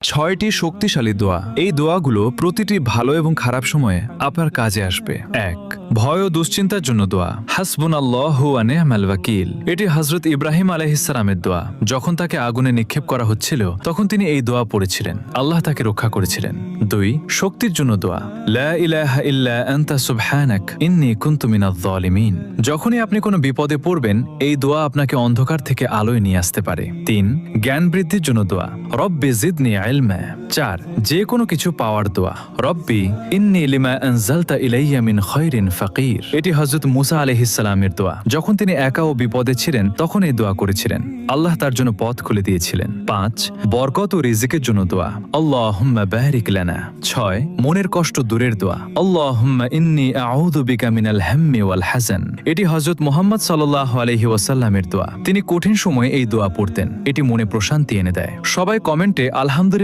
ছয়টি শক্তিশালী দোয়া। এই দোয়াগুলো প্রতিটি ভালো এবং খারাপ সময়ে আপনার কাজে আসবে। ১. ভয় ও দুশ্চিন্তার জন্য দোয়া। হাসবুনাল্লাহু ওয়া নি'মাল ওয়াকিল। এটি হযরত ইব্রাহিম আলাইহিস সালামের দোয়া। যখন তাকে আগুনে নিক্ষেপ করা হচ্ছিল তখন তিনি এই দোয়া পড়েছিলেন। আল্লাহ তাকে রক্ষা করেছিলেন। ২. শক্তির জন্য দোয়া। লা ইলাহা ইল্লা আনতা সুবহানাক ইন্নী কুনতু মিনাজ জালিমিন। যখনই আপনি কোনো বিপদে পড়বেন এই দোয়া আপনাকে অন্ধকার থেকে আলোয় নিয়ে আসতে পারে। ৩. জ্ঞান বৃদ্ধির জন্য দোয়া। রব্বি জিদনি ইলমা। ৪. যে কোনো কিছু পাওয়ার দোয়া। রব্বি ইন্নী লিমা আনজালতা ইলাইয়া মিন খায়রিন ফাকির। এটি হযরত মুসা আলাইহিস সালামের দোয়া। যখন তিনি একা ও বিপদে ছিলেন তখন এই দোয়া করেছিলেন। আল্লাহ তার জন্য পথ খুলে দিয়েছিলেন। ৫. বরকত ও রিজিকের জন্য দোয়া। আল্লাহুম্মা বারিক লানা। ৬. মনের কষ্ট দূরের দোয়া। আল্লাহুম্মা ইন্নী আউযু বিকা মিনাল হাম্মি ওয়াল হাযান। এটি হযরত মুহাম্মদ সাল্লাল্লাহু আলাইহি ওয়াসাল্লামের দোয়া। তিনি কঠিন সময়ে এই দোয়া পড়তেন। এটি মনে প্রশান্তি এনে দেয়। সবাই কমেন্টে আলহামদুলিল্লাহ